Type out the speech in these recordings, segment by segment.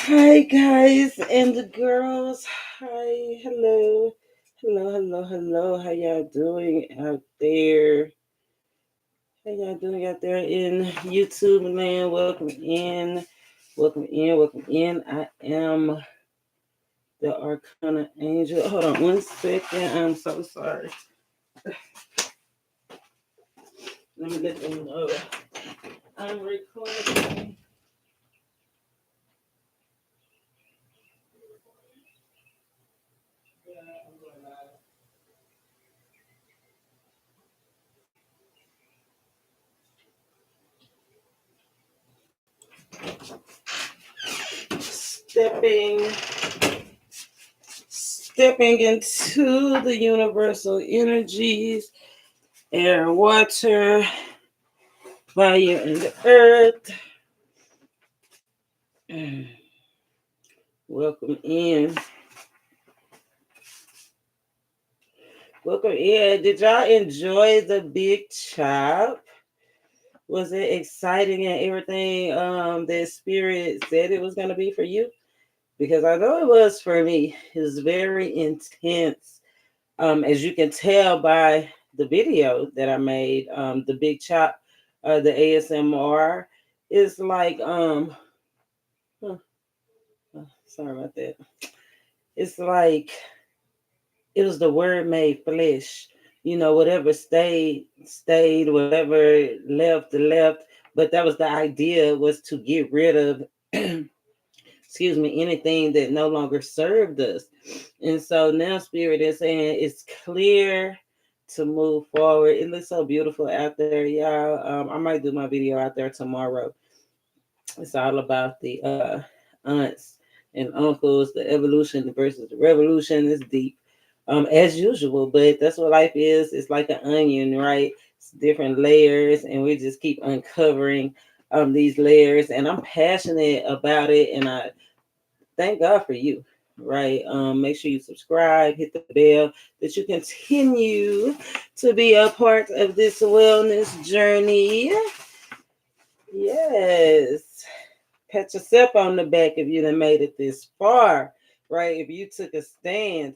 Hi guys and the girls. Hi, hello. How y'all doing out there? How y'all doing out there in YouTube land? Welcome in. I am the Arcana Angel. Hold on 1 second. I'm so sorry. Let me let them know I'm recording. Stepping stepping into the universal energies, air, water, fire, and the earth. Welcome in. Welcome in. Did y'all enjoy the big chop? Was it exciting and everything that Spirit said it was going to be for you? Because I know it was for me. It was very intense. As you can tell by the video that I made, the big chop, the ASMR is like, huh, sorry about that. It's like it was the word made flesh. Whatever stayed, whatever left. But that was the idea, was to get rid of excuse me, anything that no longer served us. And so now Spirit is saying it's clear to move forward. It looks so beautiful out there, y'all. I might do my video out there tomorrow. It's all about the aunts and uncles, the evolution versus the revolution. Is deep, as usual, but that's what life is. It's like an onion, right? It's different layers, and we just keep uncovering these layers. And I'm passionate about it, and I thank God for you. Right. Make sure you subscribe, hit the bell, that you continue to be a part of this wellness journey. Yes. Pat yourself on the back if you done made it this far, right? If you took a stand.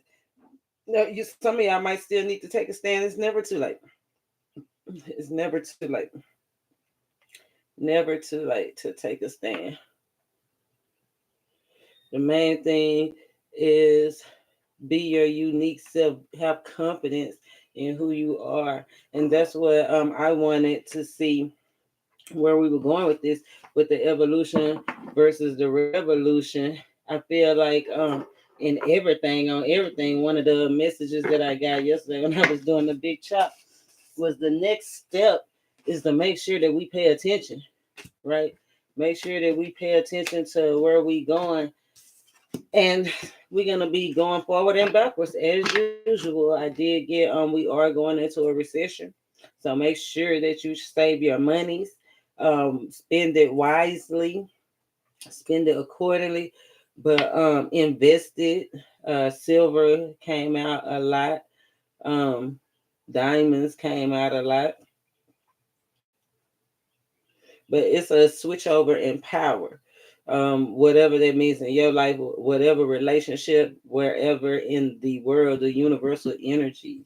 No, some of y'all might still need to take a stand. It's never too late. It's never too late. Never too late to take a stand. The main thing is be your unique self, have confidence in who you are. And that's what I wanted to see where we were going with this, with the evolution versus the revolution. I feel like in everything, on everything, one of the messages that I got yesterday when I was doing the big chop was the next step is to make sure that we pay attention, right? Make sure that we pay attention to where we going, and we're gonna be going forward and backwards as usual. I did get we are going into a recession, so make sure that you save your monies, spend it wisely, spend it accordingly, but invest it. Silver came out a lot, um, diamonds came out a lot, but it's a switch over in power. Whatever that means in your life, whatever relationship, wherever in the world, the universal energy,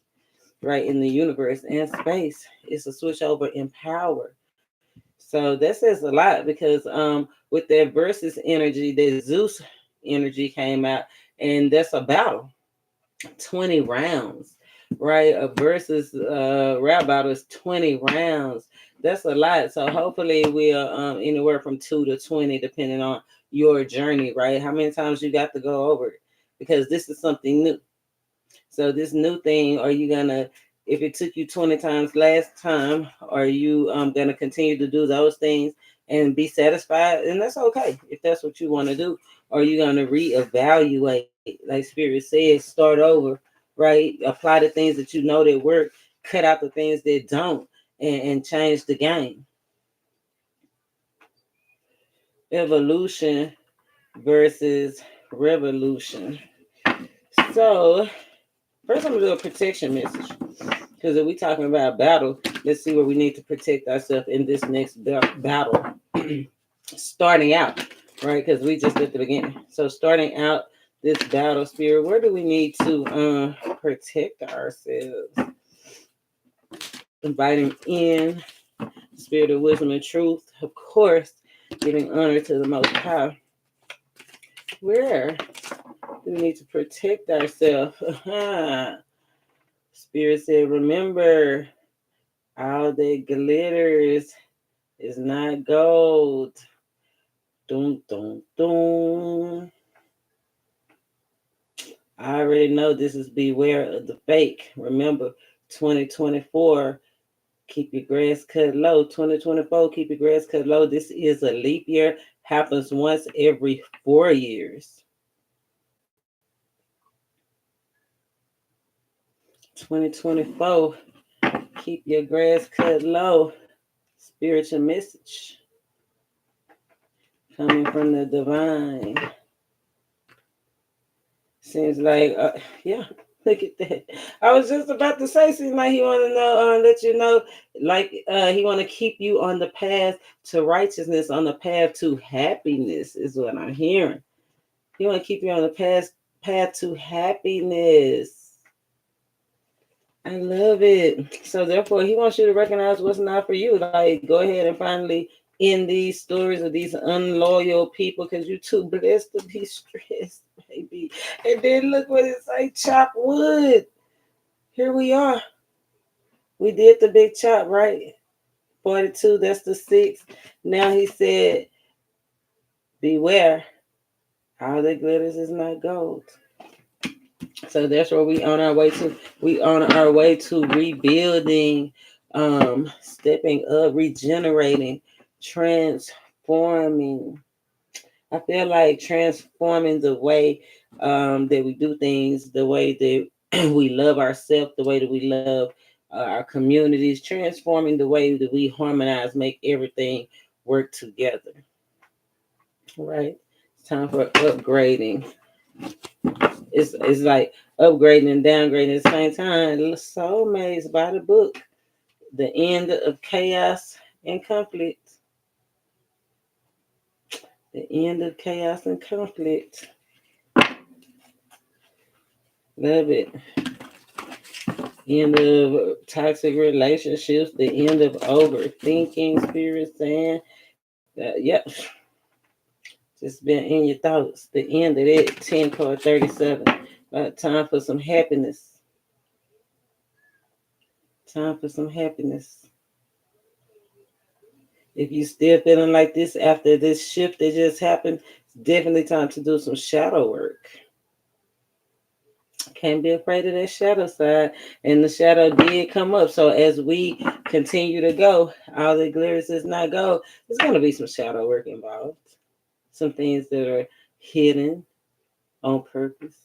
right, in the universe and space, it's a switch over in power. So that says a lot because with that versus energy, the Zeus energy came out, and that's a battle, 20 rounds, right? A versus rap battle is 20 rounds. That's a lot. So hopefully we'll anywhere from 2 to 20, depending on your journey, right? How many times you got to go over it? Because this is something new. So this new thing, are you gonna, if it took you 20 times last time, are you gonna continue to do those things and be satisfied? And that's okay if that's what you want to do. Or are you gonna reevaluate, like Spirit says, start over, right? Apply the things that you know that work, cut out the things that don't, and change the game. Evolution versus revolution. So first, I'm gonna do a protection message. Because if we're talking about battle, let's see where we need to protect ourselves in this next battle. Starting out, right? Because we just at the beginning. So starting out this battle, spirit, where do we need to protect ourselves? Inviting in spirit of wisdom and truth, of course, giving honor to the Most High. Where do we need to protect ourselves? Spirit said, remember, all that glitters is not gold. Dun, dun, dun. I already know this is beware of the fake. Remember, 2024, keep your grass cut low. 2024, keep your grass cut low. This is a leap year, happens once every 4 years. 2024, keep your grass cut low. Spiritual message coming from the divine. Seems like, yeah, look at that. I was just about to say, seems like he want to know, let you know, like he want to keep you on the path to righteousness, on the path to happiness, is what I'm hearing. He want to keep you on the path to happiness. I love it. So therefore, he wants you to recognize what's not for you. Like, go ahead and finally end these stories of these unloyal people because you're too blessed to be stressed, baby. And then look what it's like, chop wood. Here we are. We did the big chop, right? 42, that's the 6th. Now he said, beware. All that glitters is not gold. So that's where we on our way to. We on our way to rebuilding, stepping up, regenerating, transforming. I feel like transforming the way that we do things, the way that we love ourselves, the way that we love our communities, transforming the way that we harmonize, make everything work together. Right? It's time for upgrading. It's like upgrading and downgrading at the same time. Soulmates by the book. The end of chaos and conflict. The end of chaos and conflict. Love it. End of toxic relationships. The end of overthinking. Spirit saying that, yep. Just been in your thoughts. The end of it. 10 card 37. Time for some happiness. Time for some happiness. If you still feeling like this after this shift that just happened, it's definitely time to do some shadow work. Can't be afraid of that shadow side. And the shadow did come up. So as we continue to go, all the glitters is not gold. There's going to be some shadow work involved. Some things that are hidden on purpose.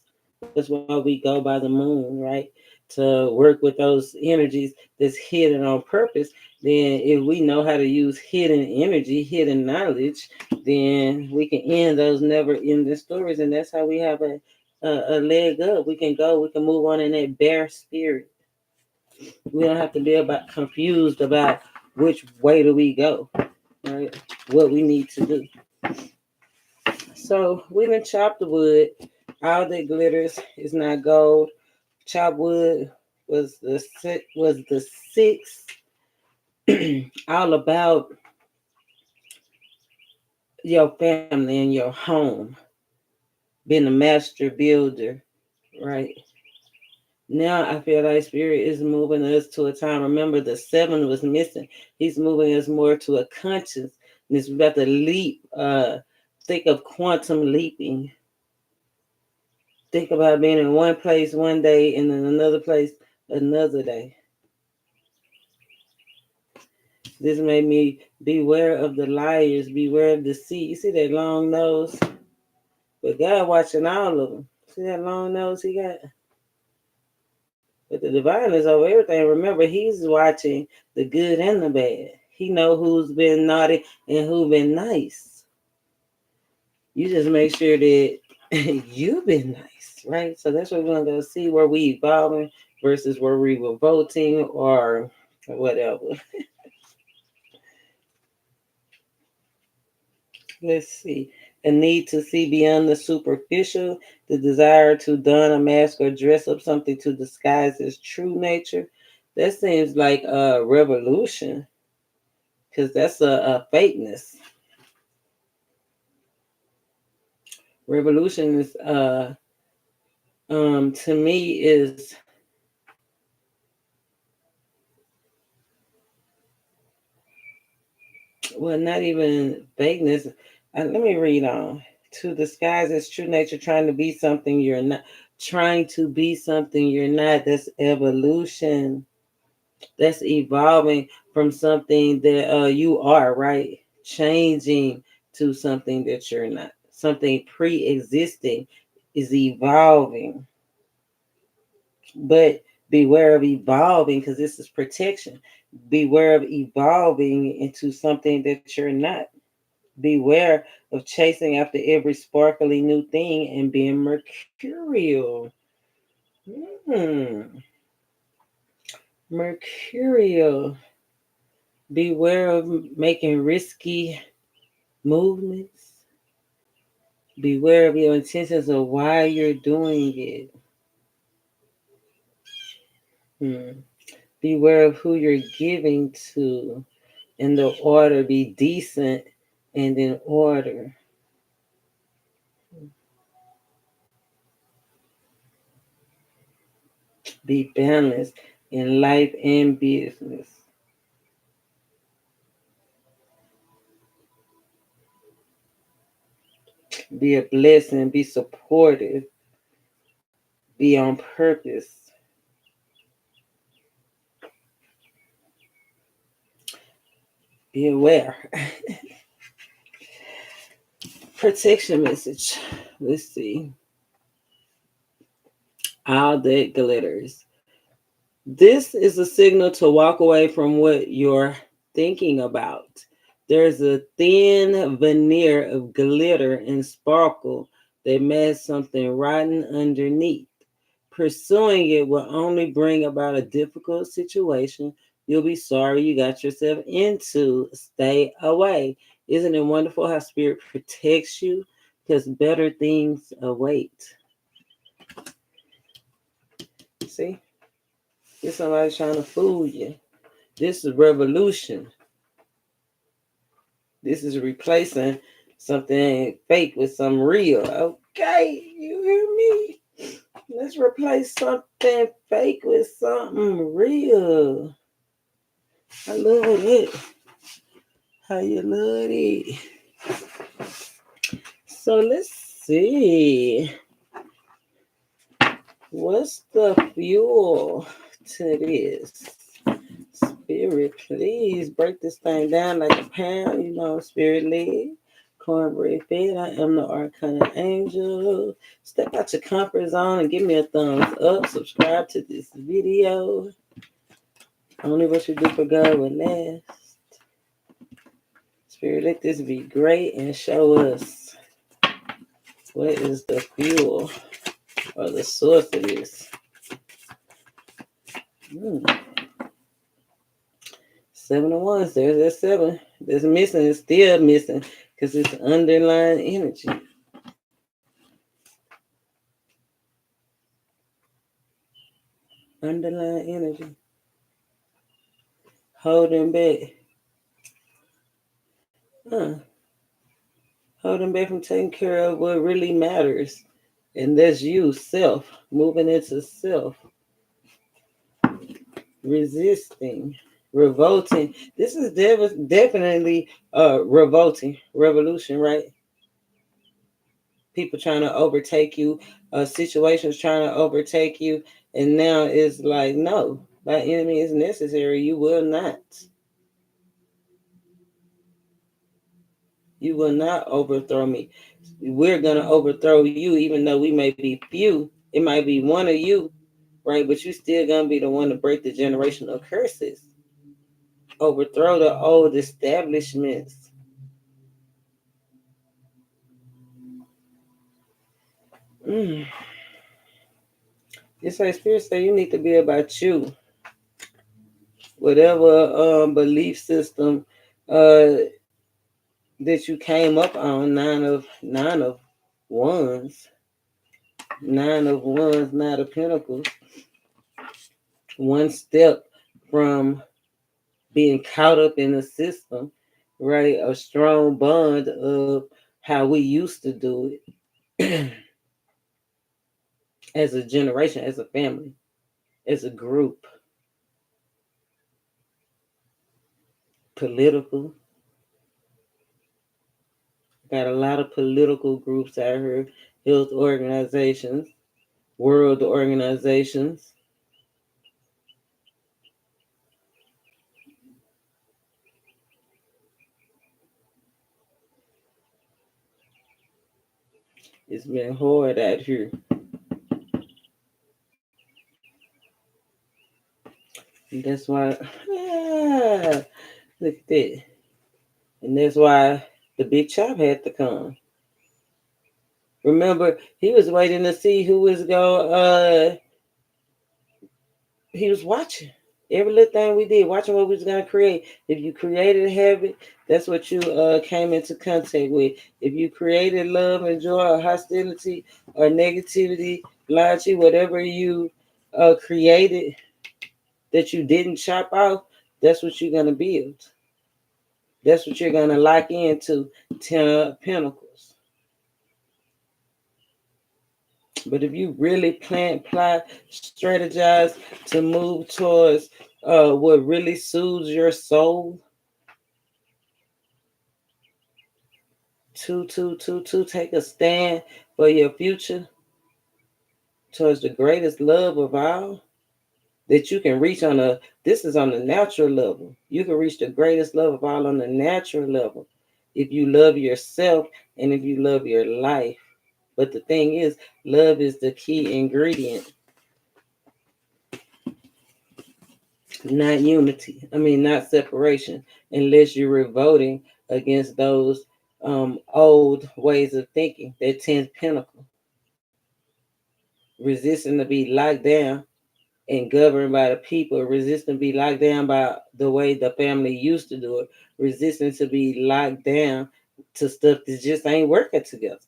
That's why we go by the moon, right? To work with those energies that's hidden on purpose. Then if we know how to use hidden energy, hidden knowledge, then we can end those never ending stories. And that's how we have a leg up. We can go, we can move on in that bare spirit. We don't have to be about confused about which way do we go, right? What we need to do. So we done chopped the wood. All that glitters is not gold. Chop wood was the 6th. All about your family and your home, being a master builder, right? Now I feel like spirit is moving us to a time. Remember, the 7 was missing. He's moving us more to a consciousness. We're about to leap. Think of quantum leaping. Think about being in one place one day and in another place another day. This made me beware of the liars, beware of deceit. You see that long nose? But God watching all of them. See that long nose he got? But the divine is over everything. Remember, he's watching the good and the bad. He know who's been naughty and who been nice. You just make sure that you've been nice, right? So that's what we're gonna go see where we evolving versus where we were voting or whatever. Let's see. a need to see beyond the superficial, the desire to don a mask or dress up something to disguise its true nature. That seems like a revolution, because that's a fakeness. Revolution is to me is, well, not even vagueness. Let me read on. To disguise its true nature, trying to be something you're not. Trying to be something you're not. That's evolution. That's evolving from something that you are, right? Changing to something that you're not. Something pre existing is evolving. But beware of evolving, because this is protection. Beware of evolving into something that you're not. Beware of chasing after every sparkly new thing and being mercurial. Hmm. Mercurial. Beware of making risky movements. Beware of your intentions of why you're doing it. Hmm. Beware of who you're giving to. And the order be decent and in order. Be balanced in life and business. Be a blessing. Be supportive. Be on purpose. Be aware. Protection message. Let's see. All that glitters. This is a signal to walk away from what you're thinking about. There's a thin veneer of glitter and sparkle that masks something rotten underneath. Pursuing it will only bring about a difficult situation you'll be sorry you got yourself into. Stay away. Isn't it wonderful how spirit protects you? Because better things await. See? If somebody's trying to fool you. This is revolution. This is replacing something fake with some real. Okay, you hear me? Let's replace something fake with something real. I love it. How you love it. So let's see. What's the fuel to this? Spirit, please break this thing down like a pound. You know, spirit led, cornbread fed. I am the Arcana Angel. Step out your comfort zone and give me a thumbs up. Subscribe to this video. Only what you do for God will last. Spirit, let this be great and show us what is the fuel or the source of this. 7 of Wands, there's that 7. That's missing, it's still missing because it's underlying energy. Underlying energy. Holding back. Holding back from taking care of what really matters. And that's you, self. Moving into self. Resisting. Revolting. This is definitely revolting. Revolution, right? People trying to overtake you, situations trying to overtake you, and now it's like, no, my enemy is necessary. You will not. You will not overthrow me. We're gonna overthrow you, even though we may be few. It might be one of you, right? But you still gonna be the one to break the generational curses, overthrow the old establishments. Mm. This like spirit say you need to be about you. Whatever belief system uh that you came up on, wands, nine of wands, nine of pentacles, one step from being caught up in the system, right? A strong bond of how we used to do it as a generation, as a family, as a group, political. Got a lot of political groups out here, health organizations, world organizations. It's been hard out here. And that's why, look at that. And that's why the big chop had to come. Remember, he was waiting to see who was going, he was watching every little thing we did, watching what we was gonna create. If you created a habit, that's what you came into contact with. If you created love and joy or hostility or negativity, loyalty, whatever you created that you didn't chop off, that's what you're gonna build. That's what you're gonna lock into. 10 of Pentacles. But if you really plan, plot, strategize to move towards what really soothes your soul, take a stand for your future towards the greatest love of all that you can reach on a, this is on the natural level. You can reach the greatest love of all on the natural level if you love yourself and if you love your life. But the thing is, love is the key ingredient, not unity. I mean, not separation, unless you're revolting against those old ways of thinking. That 10th pentacle, resisting to be locked down and governed by the people, resisting to be locked down by the way the family used to do it, resisting to be locked down to stuff that just ain't working together.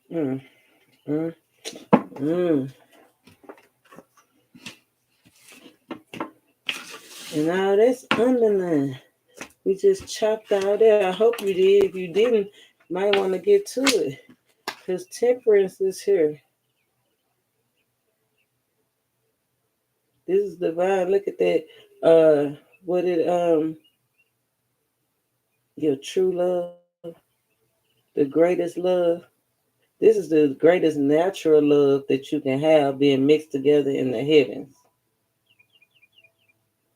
Mm, mm, mm. And now that's underlined. We just chopped out there. I hope you did. If you didn't, might want to get to it. Because temperance is here. This is divine. Look at that. What it your true love, the greatest love. This is the greatest natural love that you can have being mixed together in the heavens,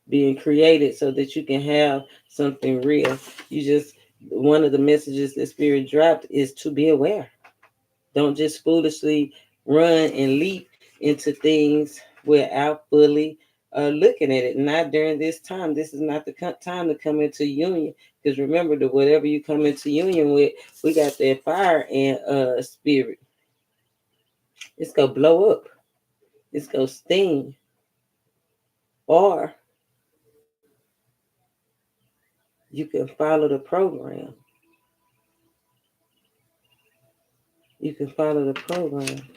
being created so that you can have something real. You just, one of the messages that Spirit dropped is to be aware. Don't just foolishly run and leap into things without fully looking at it. Not during this time. This is not the time to come into union. Because remember that whatever you come into union with, we got that fire and spirit. It's gonna blow up. It's gonna sting. Or you can follow the program. You can follow the program.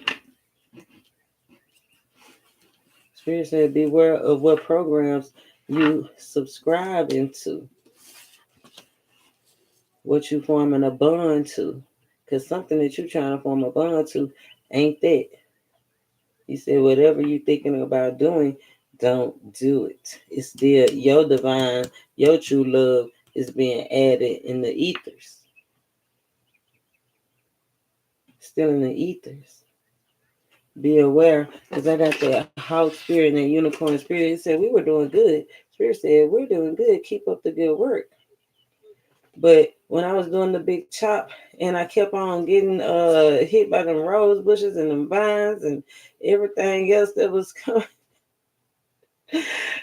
Spirit said, beware of what programs you subscribe into, what you forming a bond to. Because something that you're trying to form a bond to ain't that. He said, whatever you're thinking about doing, don't do it. It's still your divine, your true love is being added in the ethers. Still in the ethers. Be aware, because I got that hawk spirit and that unicorn spirit. It said, we were doing good. Spirit said, we're doing good. Keep up the good work. But when I was doing the big chop and I kept on getting hit by them rose bushes and them vines and everything else that was coming,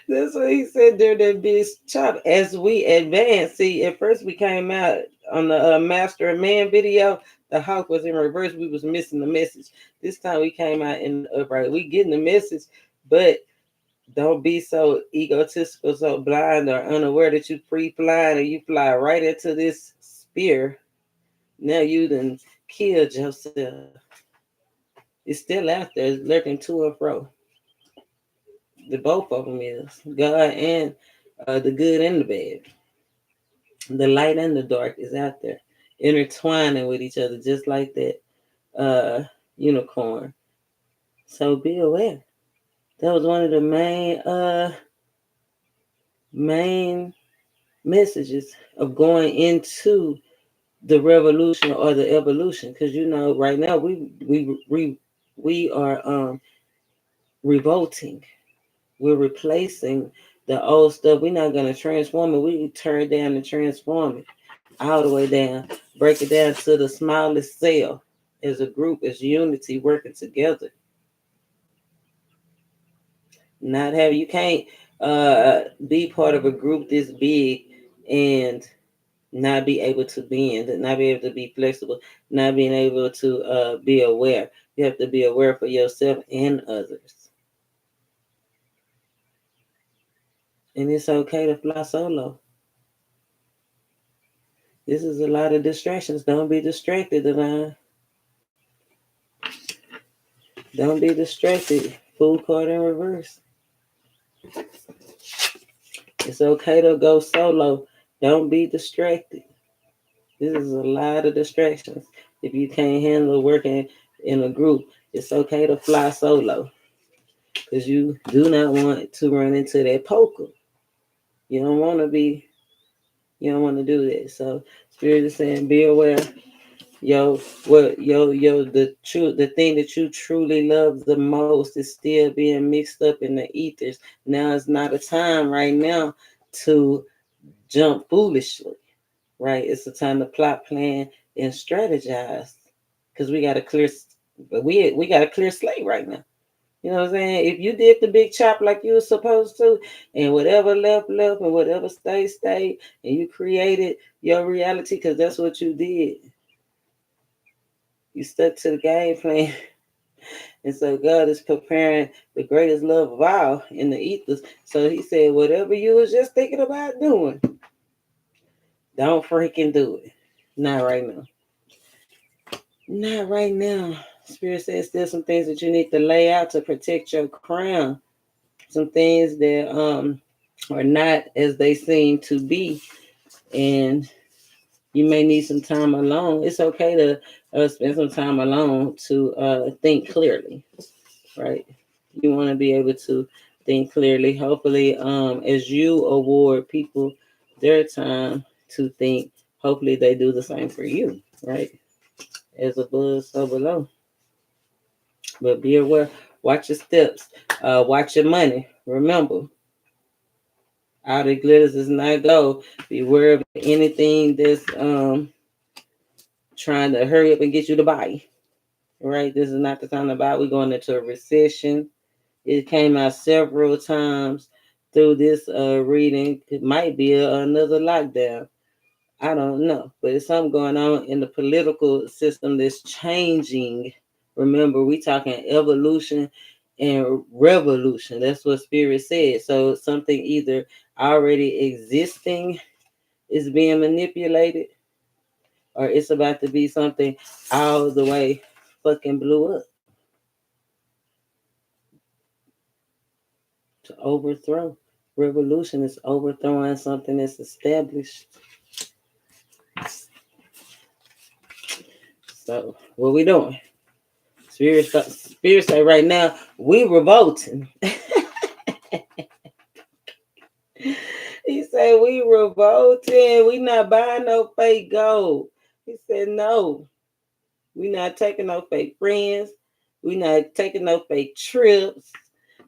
that's what he said during that big chop. As we advanced, see, at first we came out on the Master and Man video. The hawk was in reverse. We was missing the message. This time we came out in the upright. We getting the message, but Don't be so egotistical, so blind or unaware that you pre-flying and you fly right into this spear. Now you done killed yourself. It's still out there, it's lurking to and fro. The both of them is God and the good and the bad. The light and the dark is out there, intertwining with each other, just like that unicorn. So be aware. That was one of the main messages of going into the revolution or the evolution, because right now we are revolting. We're replacing the old stuff. We're not going to transform it. We tear it down and transform it all the way down, break it down to the smallest cell, as a group, as unity, working together. Not have You can't be part of a group this big and not be able to bend, not be able to be flexible, not being able to be aware. You have to be aware for yourself and others. And it's okay to fly solo. This is a lot of distractions. Don't be distracted, Divine. Don't be distracted. Full card in reverse. It's okay to go solo. Don't be distracted. This is a lot of distractions. If you can't handle working in a group, it's okay to fly solo. Because you do not want to run into that poker. You don't want to be, you don't want to do that. So Spirit is saying, be aware. The thing that you truly love the most is still being mixed up in the ethers. Now is not a time right now to jump foolishly, right? It's a time to plot, plan, and strategize, because we got a clear slate right now. You know what I'm saying? If you did the big chop like you were supposed to, and whatever left, and whatever stayed, and you created your reality, because that's what you did. You stuck to the game plan. And so God is preparing the greatest love of all in the ethers. So he said, whatever you was just thinking about doing, don't freaking do it. Not right now. Not right now. Spirit says there's some things that you need to lay out to protect your crown. Some things that are not as they seem to be. And you may need some time alone. It's okay to spend some time alone to think clearly, right? You want to be able to think clearly. Hopefully, as you award people their time to think, hopefully they do the same for you, right? As above, so below. But be aware, watch your steps, watch your money. Remember, all the glitters is not gold. Beware of anything that's trying to hurry up and get you to buy. Right? This is not the time to buy. We're going into a recession. It came out several times through this reading. It might be another lockdown. I don't know, but it's something going on in the political system that's changing. Remember, we talking evolution and revolution. That's what Spirit said. So something either already existing is being manipulated, or it's about to be something all the way fucking blew up to overthrow. Revolution is overthrowing something that's established. So what we doing? Spirit say right now we revolting. He said we revolting. We not buying no fake gold. He said no. We not taking no fake friends. We not taking no fake trips.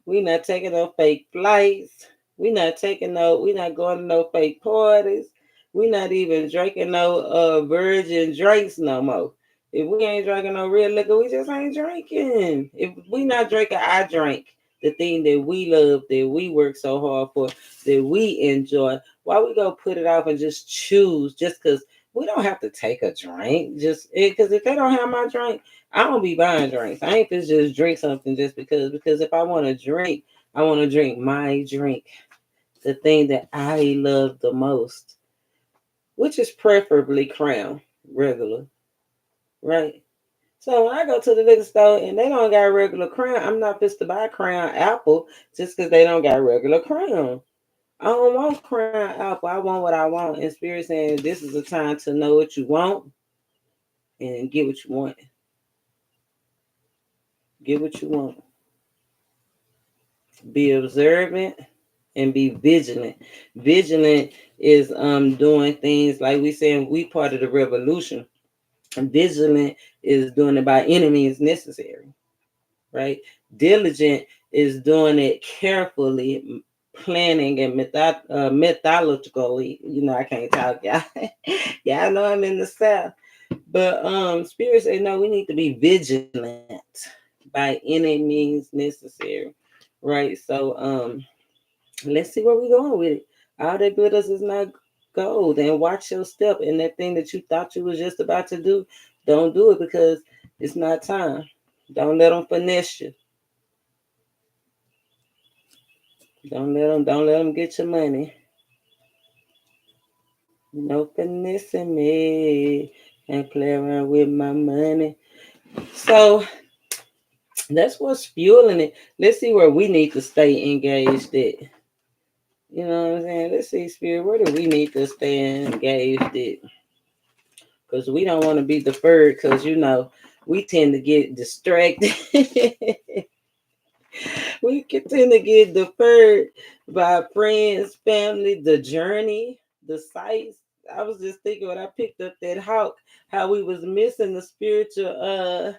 We not taking no fake flights. We not going to no fake parties. We not even drinking no virgin drinks no more. If we ain't drinking no real liquor, we just ain't drinking. If we not drinking, I drink the thing that we love, that we work so hard for, that we enjoy. Why we go put it off and just choose just because we don't have to take a drink? Just because if they don't have my drink, I don't be buying drinks. I ain't just drink something just because if I want to drink, I want to drink my drink, the thing that I love the most, which is preferably Crown, regular, right? So when I go to the liquor store and they don't got regular Crown, I'm not supposed to buy Crown Apple just because they don't got regular Crown. I don't want Crown Apple. I want what I want. And Spirit saying this is a time to know what you want and get what you want. Get what you want. Be observant and be vigilant. Vigilant is doing things like we saying we part of the revolution. And vigilant is doing it by any means necessary, right? Diligent is doing it carefully, planning and methodologically. You know, I can't talk, y'all. Y'all know I'm in the South. But Spirit say no, we need to be vigilant by any means necessary. Right. So let's see where we're going with it. All that glitters is not gold. And watch your step. And that thing that you thought you was just about to do, don't do it because it's not time. Don't let them finesse you. Don't let them get your money. No finessing me and play around with my money. So that's what's fueling it. Let's see where we need to stay engaged at. You know what I'm saying? Let's see, Spirit, where do we need to stay engaged at? Because we don't want to be deferred because, you know, we tend to get distracted. We can tend to get deferred by friends, family, the journey, the sights. I was just thinking when I picked up that hawk, how we was missing the spiritual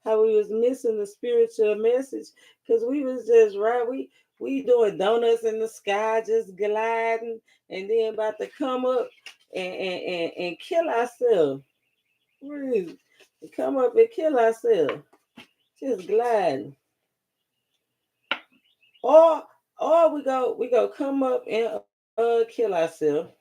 how we was missing the spiritual message because we was just right. We doing donuts in the sky, just gliding, and then about to come up and kill ourselves. Where is it? Come up and kill ourselves. Just gliding. Or or we go come up and kill ourselves,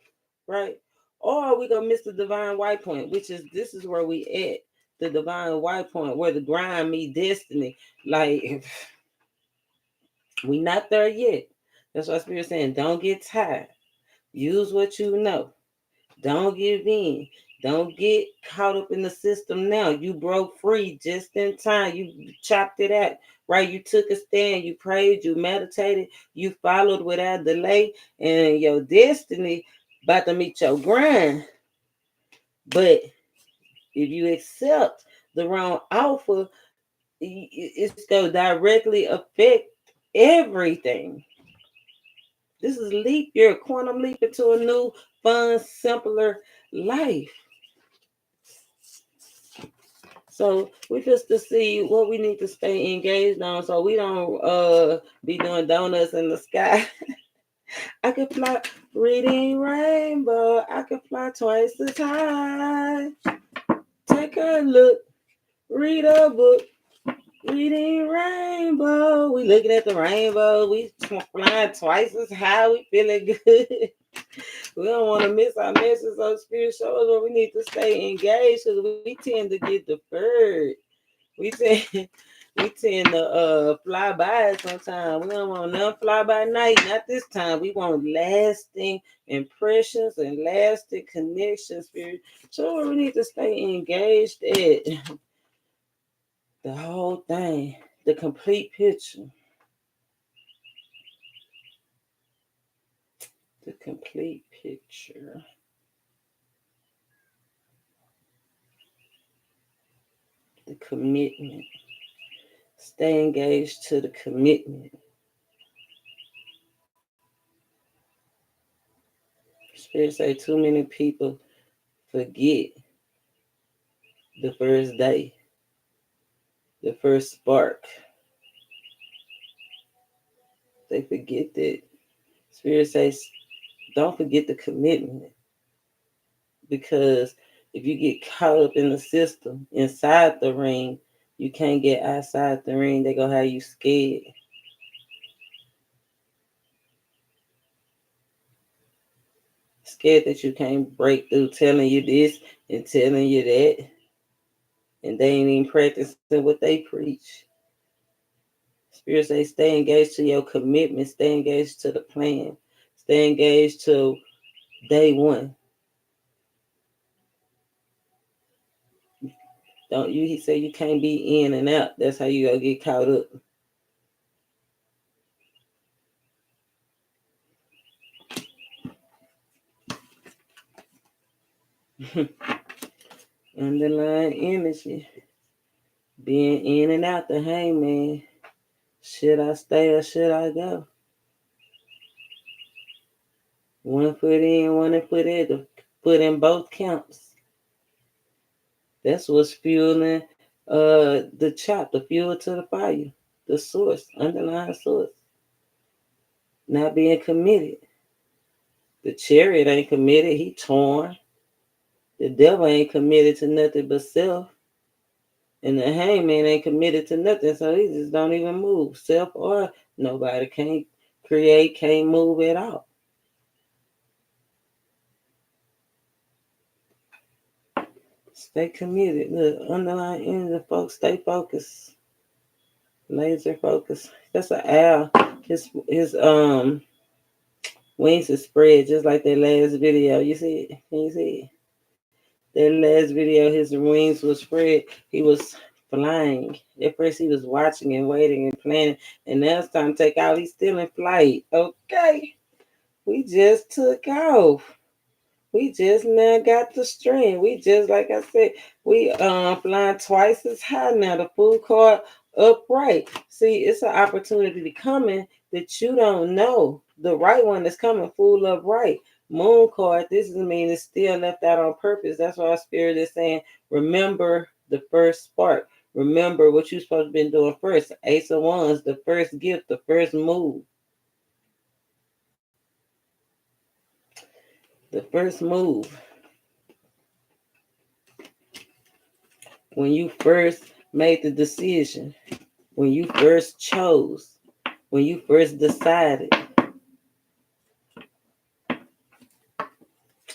right? Or we go miss the divine white point, which is this is where we at, the divine white point, where the grind meet destiny. Like we not there yet. That's why Spirit saying, don't get tired. Use what you know. Don't give in. Don't get caught up in the system now. You broke free just in time. You chopped it out, right? You took a stand. You prayed. You meditated. You followed without delay. And your destiny about to meet your grind. But if you accept the wrong offer, it's going to directly affect everything. This is leap year, quantum leap into a new, fun, simpler life. So we just to see what we need to stay engaged on so we don't be doing donuts in the sky. I could fly reading rainbow. I could fly twice as high. Take a look, read a book, reading rainbow. We looking at the rainbow. We flying twice as high. We feeling good. We don't want to miss our message on spirit shows where we need to stay engaged because we tend to get deferred. We tend we tend to fly by it sometimes. We don't want none fly by night. Not this time. We want lasting impressions and lasting connections, spirit. So where we need to stay engaged at the whole thing, the complete picture. The complete picture. The commitment. Stay engaged to the commitment. Spirit say too many people forget the first day, the first spark. They forget that. Spirit says, don't forget the commitment because if you get caught up in the system inside the ring, you can't get outside the ring. They gonna have you scared. Scared that you can't break through telling you this and telling you that. And they ain't even practicing what they preach. Spirit say stay engaged to your commitment, stay engaged to the plan, stay engaged to day one. Don't you? He said you can't be in and out. That's how you gonna get caught up. Underlying energy, being in and out the hangman. Should I stay or should I go? One foot in, one foot in. Put in both counts. That's what's fueling the chop, the fuel to the fire, the source, underlying source. Not being committed. The chariot ain't committed, he torn. The devil ain't committed to nothing but self. And the hangman ain't committed to nothing, so he just don't even move. Self or nobody can't create, can't move at all. Stay committed. Look, underlying energy, folks, stay focused. Laser focus. That's an owl. His wings is spread just like that last video. You see it? Can you see it? That last video, his wings was spread. He was flying. At first, he was watching and waiting and planning, and now it's time to take out. He's still in flight. Okay, we just took off. We just now got the string. We just, like I said, we flying twice as high now. The full card upright. See, it's an opportunity coming that you don't know. The right one is coming full upright. Moon card, this is mean it's still left out on purpose. That's why our spirit is saying, remember the first spark. Remember what you're supposed to been doing first. Ace of Wands, the first gift, the first move. The first move. When you first made the decision, when you first chose, when you first decided,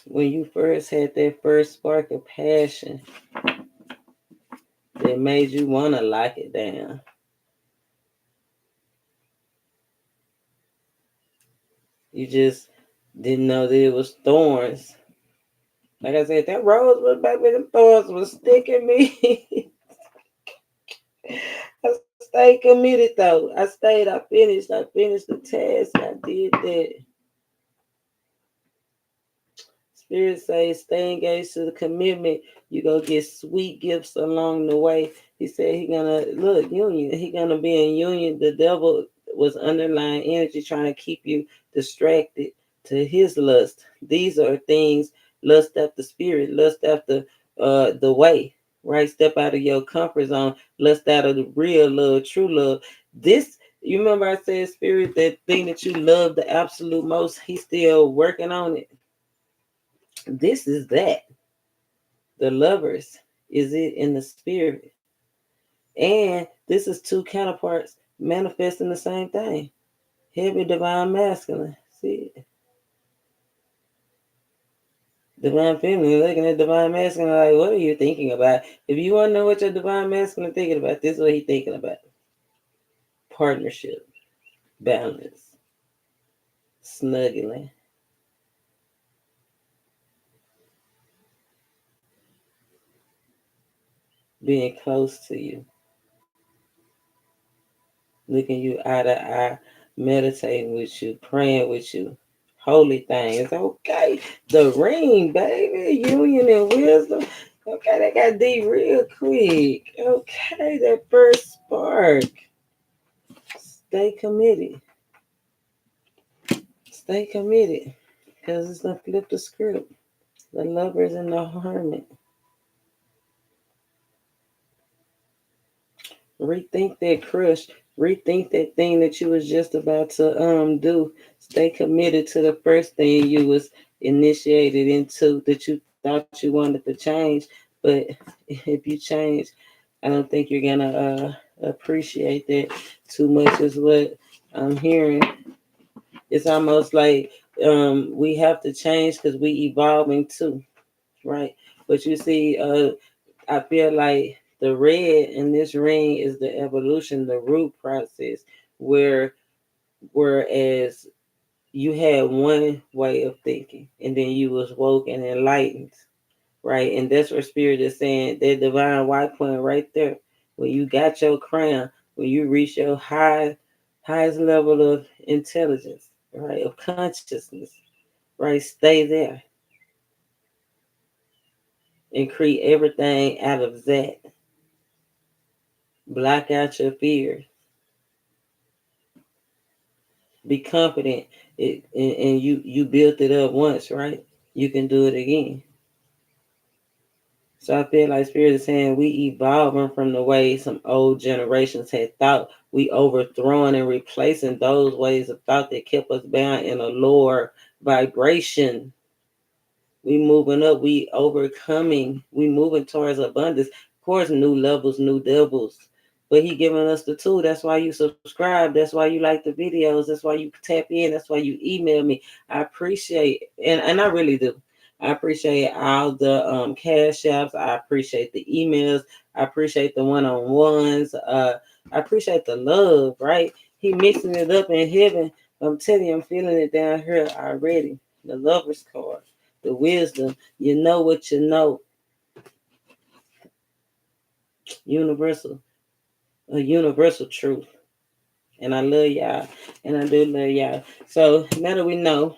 when you first had that first spark of passion that made you want to lock it down. You just didn't know that it was thorns. Like I said, that rose was baby, them thorns was sticking me. I stayed committed though. I stayed, I finished the task. I did that. Spirit says, stay engaged to the commitment. You go get sweet gifts along the way. He said he gonna look union. He gonna be in union. The devil was underlying energy trying to keep you distracted to his lust. These are things, lust after spirit, lust after the way. Right? Step out of your comfort zone, lust out of the real love, true love. This, you remember I said, spirit, that thing that you love the absolute most, he's still working on it. This is that. The lovers is it in the spirit. And this is two counterparts manifesting the same thing. Heavy divine masculine. See it? Divine feminine looking at divine masculine like, what are you thinking about? If you want to know what your divine masculine thinking about, this is what he's thinking about. Partnership, balance, snuggling. Being close to you. Looking you eye to eye, meditating with you, praying with you. Holy thing. It's okay. The ring, baby. Union and wisdom. Okay, that got deep real quick. Okay, that first spark. Stay committed. Stay committed. Because it's gonna flip the script. The lovers and the hermit. Rethink that crush. Rethink that thing that you was just about to do. Stay committed to the first thing you was initiated into that you thought you wanted to change. But if you change, I don't think you're gonna appreciate that too much is what I'm hearing. It's almost like we have to change because we evolving too, right? But you see, I feel like The red in this ring is the evolution, the root process, where whereas you had one way of thinking and then you was woke and enlightened, right? And that's where spirit is saying that divine white point right there, when you got your crown, when you reach your highest level of intelligence, right, of consciousness, right, stay there and create everything out of that. Block out your fear. Be confident. And you built it up once, right? You can do it again. So I feel like spirit is saying we evolving from the way some old generations had thought. We overthrowing and replacing those ways of thought that kept us bound in a lower vibration. We moving up, we overcoming, we moving towards abundance. Of course, new levels, new devils. But he giving us the tool. That's why you subscribe. That's why you like the videos. That's why you tap in. That's why you email me. I appreciate, and I really do. I appreciate all the cash apps. I appreciate the emails. I appreciate the one-on-ones. I appreciate the love, right? He mixing it up in heaven. I'm telling you, I'm feeling it down here already. The lover's card, the wisdom. You know what you know. Universal, a universal truth. And I love y'all. And I do love y'all. So now that we know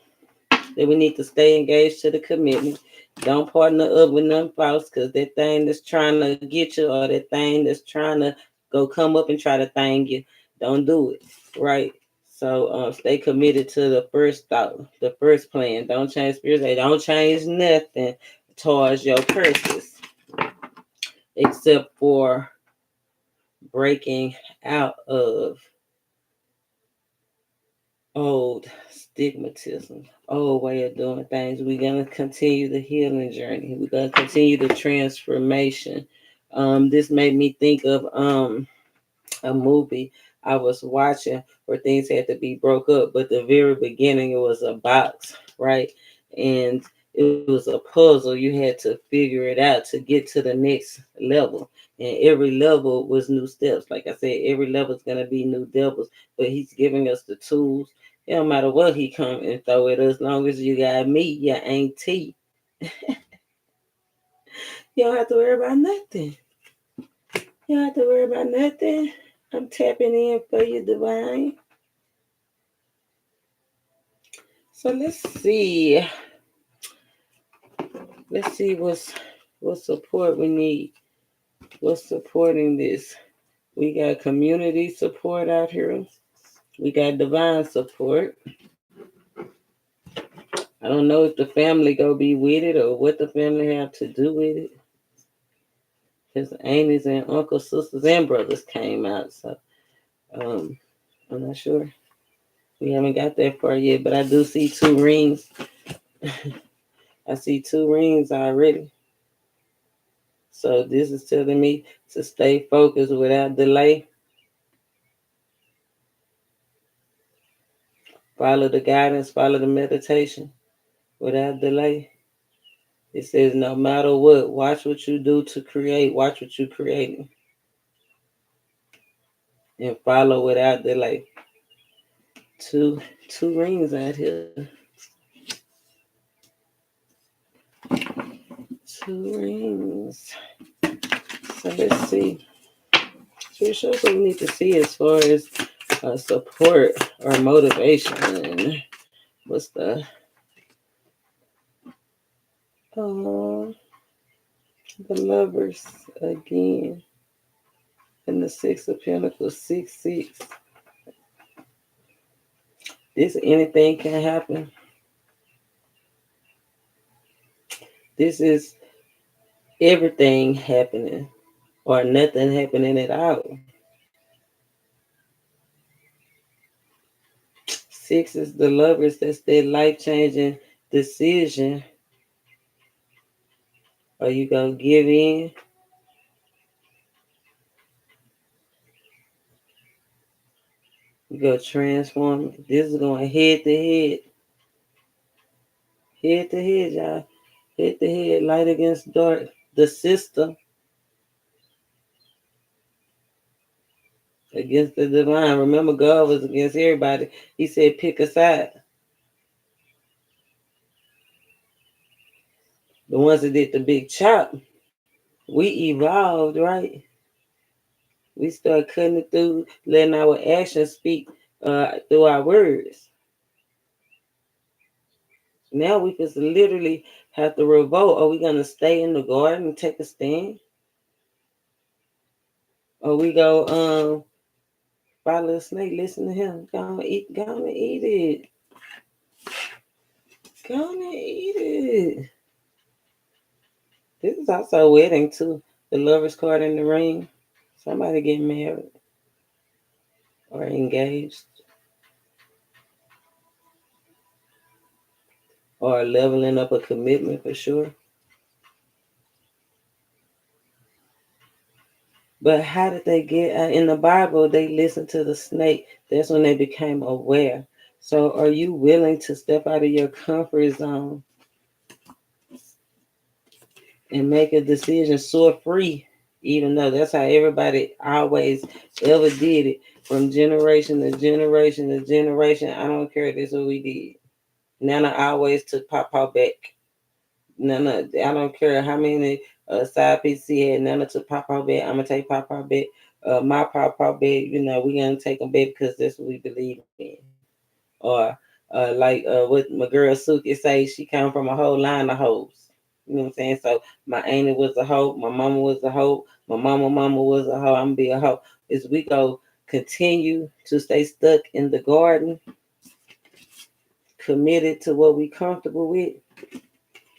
that we need to stay engaged to the commitment, don't partner up with nothing false, because that thing that's trying to get you or that thing that's trying to go come up and try to thing you, don't do it. Right? So stay committed to the first thought, the first plan. Don't change spirits. They don't change nothing towards your purpose except for breaking out of old stigmatism, old way of doing things. We're gonna continue the healing journey. We're gonna continue the transformation. This made me think of a movie I was watching where things had to be broke up, but the very beginning it was a box, right? And it was a puzzle. You had to figure it out to get to the next level. And every level was new steps. Like I said, every level is gonna be new devils, but he's giving us the tools. It don't matter what he come and throw at us, as long as you got me, your auntie. You don't have to worry about nothing. You don't have to worry about nothing. I'm tapping in for you, divine. So let's see. Let's see what support we need. What's supporting this? We got community support out here. We got divine support. I don't know if the family go be with it or what the family have to do with it. His aunties and uncles, sisters, and brothers came out. So um, I'm not sure. We haven't got that far yet, but I do see two rings. I see two rings already. So this is telling me to stay focused without delay. Follow the guidance, follow the meditation without delay. It says no matter what, watch what you do to create, watch what you creating. And follow without delay. Two rings out here. Two rings. So let's see. So shows what we need to see as far as support or motivation. And what's uh, the lovers again? And the Six of Pentacles, 6-6. This anything can happen. This is everything happening or nothing happening at all. Six is the lovers. That's their life changing decision. Are you gonna give in? You go transform. This is going head to head. Head to head, y'all. Head to head, light against dark. The system. against the divine. Remember, God was against everybody. He said, pick a side. The ones that did the big chop, we evolved, right? We started cutting it through, letting our actions speak through our words. Now we just literally have to revolt. Are we going to stay in the garden and take a stand? Or we go follow a snake, listen to him. Go on and eat it. Go on and eat it. This is also a wedding too. The lover's card in the ring. Somebody getting married or engaged or leveling up a commitment for sure. But how did they get in the Bible? They listened to the snake. That's when they became aware. So are you willing to step out of your comfort zone and make a decision soar free? Even though that's how everybody always ever did it from generation to generation to generation. I don't care. This is what we did. Nana always took Papa back. Nana, I don't care how many side pieces he had. Nana took Papa back. I'm gonna take Papa back. My Papa back. We're gonna take him back because that's what we believe in. Or what my girl Suki say, she come from a whole line of hoes. You know what I'm saying? So my auntie was a hoe, my mama was a hoe, my mama was a hoe. I'm gonna be a hoe. As we go continue to stay stuck in the garden, committed to what we comfortable with,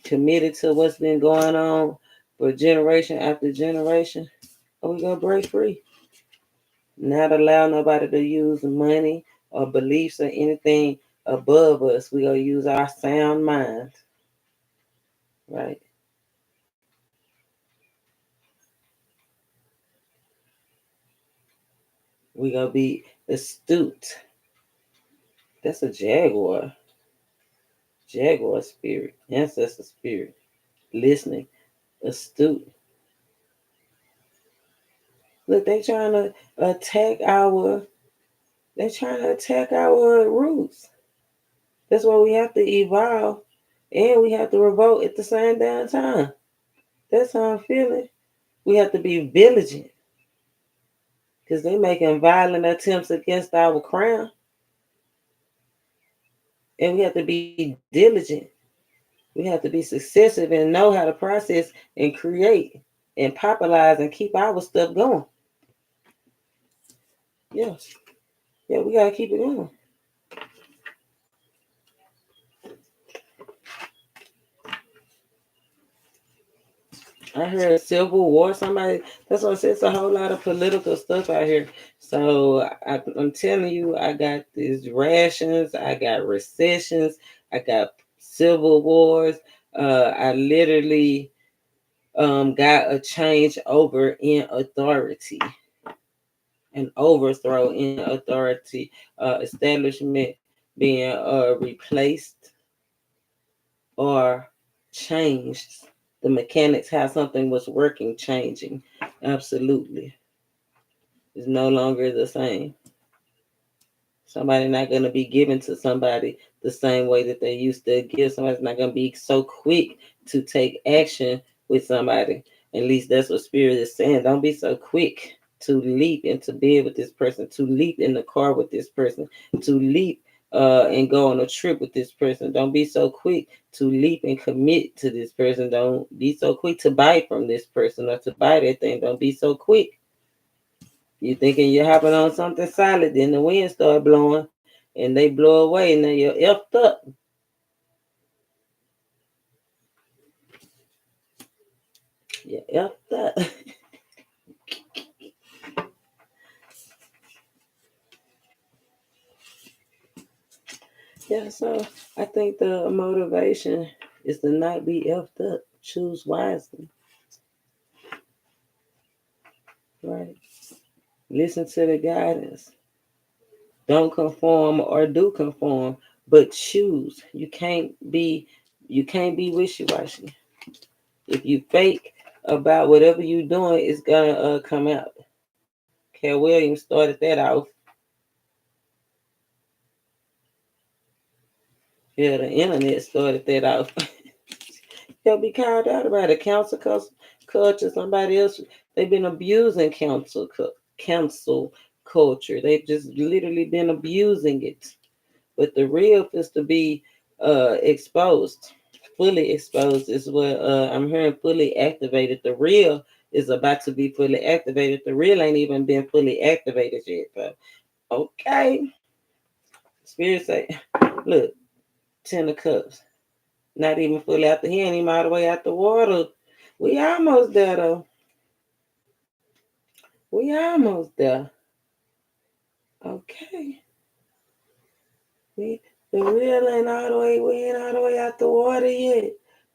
committed to what's been going on for generation after generation, or we gonna break free. Not allow nobody to use money or beliefs or anything above us. We gonna use our sound mind, right? We gonna be astute. That's a jaguar spirit, ancestor spirit. Listening, astute. Look, they trying to attack our. They trying to attack our roots. That's why we have to evolve, and we have to revolt at the same damn time. That's how I'm feeling. We have to be vigilant because they making violent attempts against our crown, and we have to be diligent. We have to be successive and know how to process and create and popularize and keep our stuff going. Yeah, yeah, we gotta keep it going. I heard civil war. Somebody. That's what I said. It's a whole lot of political stuff out here. So I'm telling you, I got these rations. I got recessions. I got civil wars. I literally got a change over in authority, an overthrow in authority, establishment being replaced or changed. The mechanics, how something was working, changing. Absolutely. It's no longer the same. Somebody not going to be given to somebody the same way that they used to give. Somebody's not going to be so quick to take action with somebody. At least that's what Spirit is saying. Don't be so quick to leap into bed with this person, to leap in the car with this person, to leap and go on a trip with this person. Don't be so quick to leap and commit to this person. Don't be so quick to buy from this person or to buy that thing. Don't be so quick. You thinking you're hopping on something solid, then the wind start blowing and they blow away and then you're effed up. You're effed up. Yeah, so I think the motivation is to not be effed up. Choose wisely, right? Listen to the guidance. Don't conform or do conform, but choose. You can't be wishy-washy. If you fake about whatever you're doing, it's gonna come out. Cat Williams started that off. Yeah, the internet started that off. They'll be called out about it. Culture, somebody else. They've been abusing council culture. They've just literally been abusing it. But the real is to be exposed. Fully exposed is what I'm hearing. Fully activated. The real is about to be fully activated. The real ain't even been fully activated yet. But okay, Spirit say, look, 10 of Cups, not even fully out the he ain't even all the way out the water. We almost there though. We almost there. Okay. We the real ain't all the way. We ain't all the way out the water yet,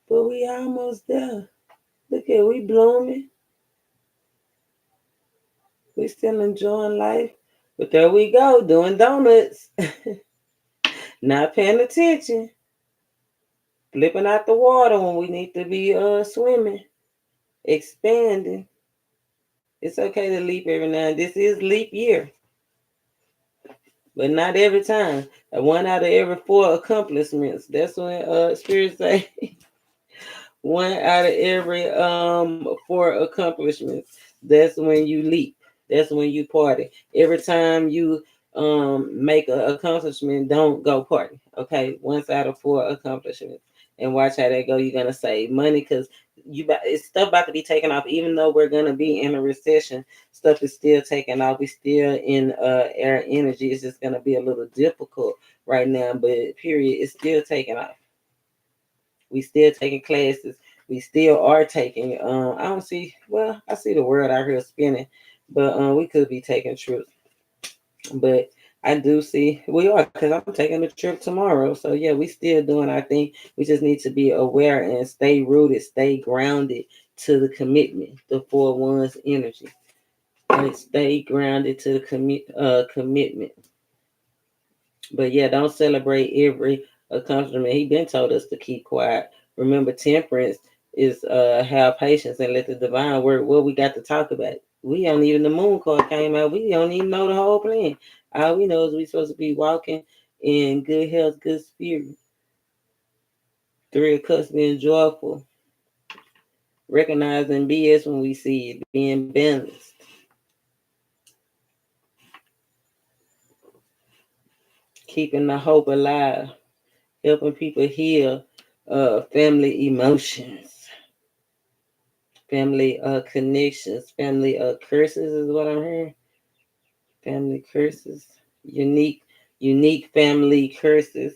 but we almost there. Look at we blooming. We still enjoying life. But there we go, doing donuts. Not paying attention. Flipping out the water when we need to be swimming. Expanding. It's okay to leap every now and then. This is leap year. But not every time. 1 out of every 4 accomplishments. That's when Spirit say 1 out of every 4 accomplishments. That's when you leap. That's when you party. Every time you make an accomplishment, don't go party. Okay, 1 out of 4 accomplishments, and watch how that go. You're gonna save money because it's stuff about to be taken off. Even though we're gonna be in a recession, stuff is still taking off. We still in air energy. It's just gonna be a little difficult right now, but period, it's still taking off. We still taking classes. We still are taking. I don't see. Well, I see the world out here spinning, but we could be taking trips. But I do see we are because I'm taking a trip tomorrow. So yeah, we still doing our thing. We just need to be aware and stay rooted, stay grounded to the commitment, the 4 1's energy. And stay grounded to the commitment. But yeah, don't celebrate every accomplishment. He been told us to keep quiet. Remember, temperance is have patience and let the divine work. What we got to talk about? We don't even the moon card came out. We don't even know the whole plan. All we know is we supposed to be walking in good health, good spirit. 3 of Cups being joyful, recognizing BS when we see it, being balanced. Keeping the hope alive, helping people heal family emotions, family connections, family curses is what I'm hearing. Family curses, unique family curses.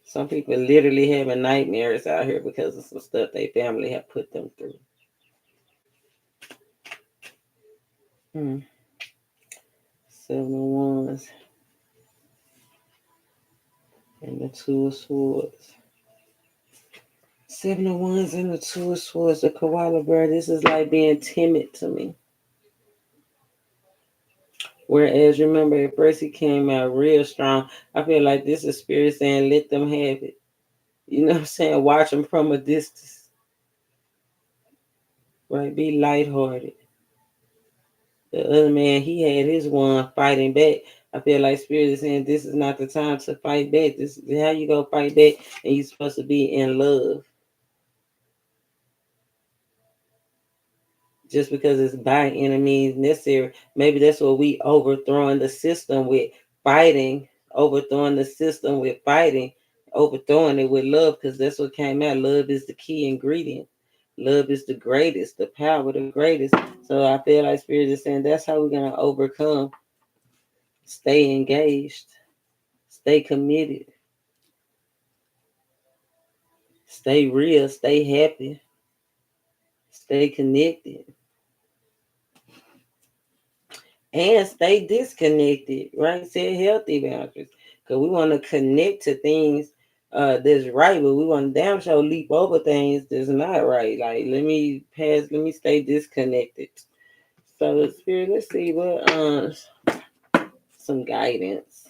Some people literally having nightmares out here because of some stuff their family have put them through. Hmm. 7 of Wands and the 2 of Swords. 7 of Wands and the 2 of Swords. The koala bear. This is like being timid to me. Whereas, remember, at first he came out real strong. I feel like this is spirit saying, let them have it. You know what I'm saying? Watch them from a distance. Right? Be lighthearted. The other man, he had his one fighting back. I feel like spirit is saying, this is not the time to fight back. This is how you go fight back, and you're supposed to be in love. Just because it's by any means necessary. Maybe that's what we overthrowing the system with fighting, overthrowing the system with fighting, overthrowing it with love, because that's what came out. Love is the key ingredient. Love is the greatest, the power, the greatest. So I feel like Spirit is saying that's how we're gonna overcome. Stay engaged, stay committed, stay real, stay happy, stay connected. And stay disconnected, right? Set healthy boundaries. Because we want to connect to things that's right, but we want to damn sure leap over things that's not right. Like, let me stay disconnected. So, Spirit, let's see what some guidance.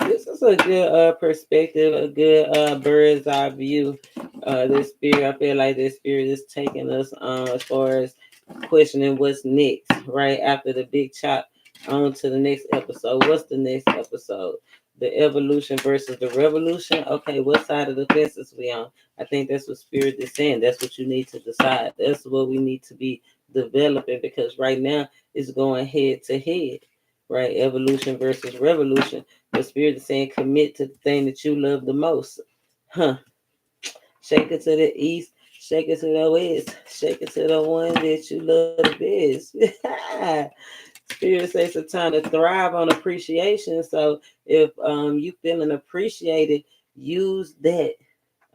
This is a good perspective, a good bird's eye view This spirit, I feel like this spirit is taking us as far as questioning what's next, right after the big chop, on to the next episode. What's the next episode? The evolution versus the revolution. Okay, what side of the fence is we on? I think that's what spirit is saying. That's what you need to decide. That's what we need to be developing, because right now it's going head to head, right? Evolution versus revolution. The spirit is saying commit to the thing that you love the most. Huh. Shake it to the east, shake it to the west, shake it to the one that you love the best. Spirit says it's a time to thrive on appreciation. So if you feeling appreciated, use that.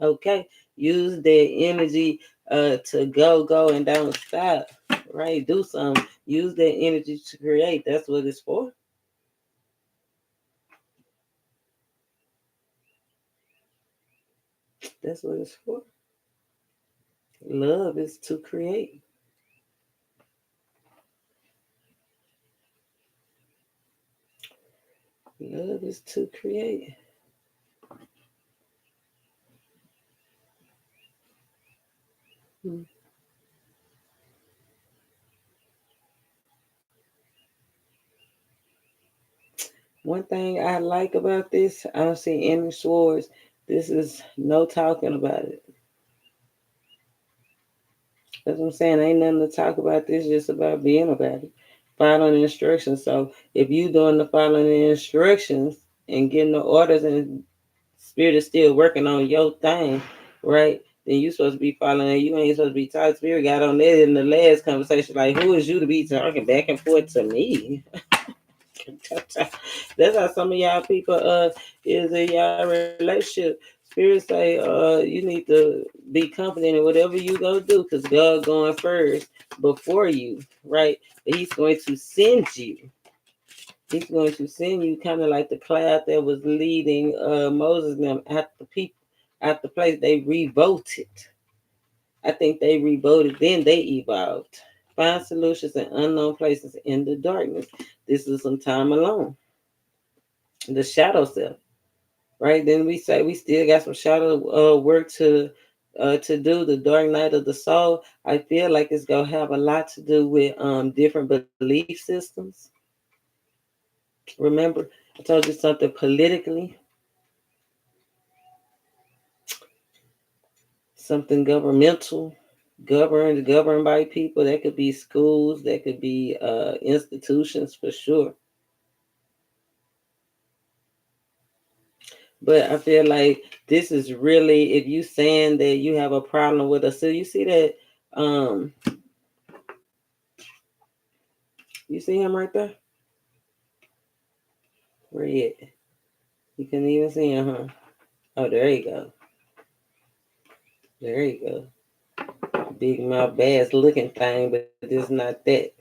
Okay, use that energy to go and don't stop. Right, do something. Use that energy to create. That's what it's for. That's what it's for. Love is to create. Love is to create. Hmm. One thing I like about this, I don't see any swords. This is no talking about it. That's what I'm saying. Ain't nothing to talk about. This just about being about it. Following the instructions. So if you doing the following the instructions and getting the orders, and spirit is still working on your thing, right? Then you supposed to be following it. You ain't supposed to be talking. Spirit got on that in the last conversation. Like, who is you to be talking back and forth to me? That's how some of y'all people is in y'all relationship. Spirit say you need to be confident in whatever you go do, because God going first before you, right? But He's going to send you. He's going to send you, kind of like the cloud that was leading Moses and them at the people, at the place. They revolted. I think they revolted. Then they evolved. Find solutions in unknown places in the darkness. This is some time alone. The shadow self, right? Then we say we still got some shadow work to do. The dark night of the soul. I feel like it's gonna have a lot to do with different belief systems. Remember, I told you something politically, something governmental, governed by people. That could be schools, that could be institutions for sure. But I feel like this is really, if you saying that you have a problem with us, so you see that, you see him right there? Where he at? You couldn't even see him, huh? Oh, there you go. There you go. Big mouth bass looking thing, but it's not that.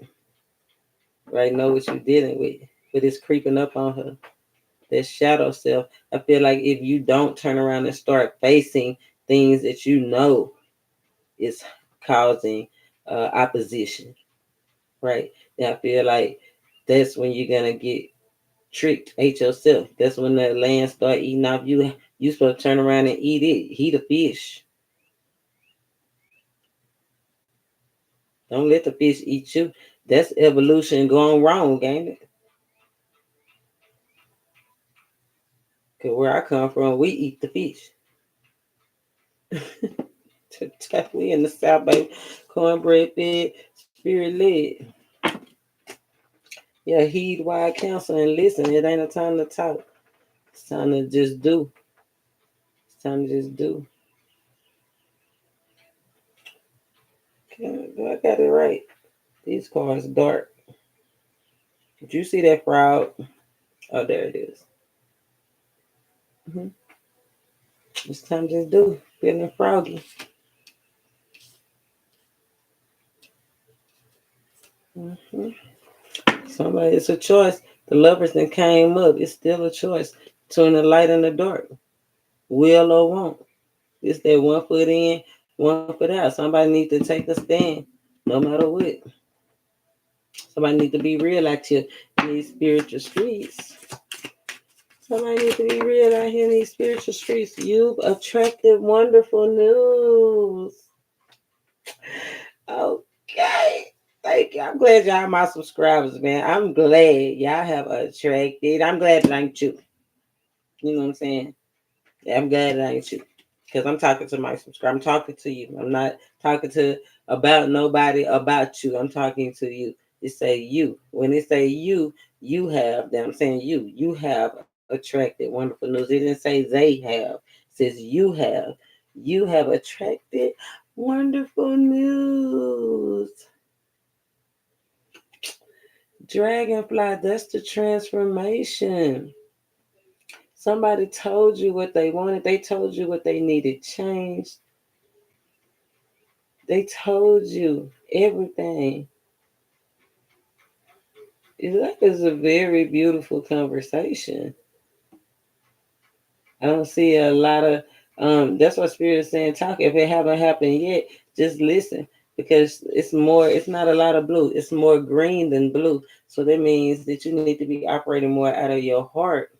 Right? Know what you're dealing with. But it's creeping up on her. That shadow self. I feel like if you don't turn around and start facing things that you know is causing opposition, right? Then I feel like that's when you're gonna get tricked, ate yourself. That's when the land start eating off you. You supposed to turn around and eat it. Eat a fish. Don't let the fish eat you. That's evolution going wrong, ain't it? Cause where I come from, we eat the fish. We in the South, baby. Cornbread fed, spirit led. Yeah, heed wise counsel and listen. It ain't a time to talk. It's time to just do. It's time to just do. Okay, I got it right. These cars dark. Did you see that frog? Oh, there it is. Mm-hmm. It's time to just do. Feeling froggy. Mm-hmm. Somebody, it's a choice. The lovers that came up. It's still a choice between the light and the dark. Will or won't. It's that one foot in, one foot out. Somebody needs to take a stand, no matter what. Somebody needs to be real out here in these spiritual streets. Somebody needs to be real out here in these spiritual streets. You've attracted wonderful news. Okay. Thank you. I'm glad y'all my subscribers, man. I'm glad y'all have attracted. I'm glad that I ain't you. You know what I'm saying? Yeah, I'm glad that I ain't you. Because I'm talking to my subscriber. I'm talking to you. I'm not talking to about nobody about you. I'm talking to you. It say you. When it say you have them. I'm saying you. You have attracted wonderful news. It didn't say they have. It says you have. You have attracted wonderful news. Dragonfly, that's the transformation. Somebody told you what they wanted. They told you what they needed changed. They told you everything. That is a very beautiful conversation. I don't see a lot of that's what Spirit is saying talk. If it haven't happened yet, just listen. Because it's not a lot of blue. It's more green than blue. So that means that you need to be operating more out of your heart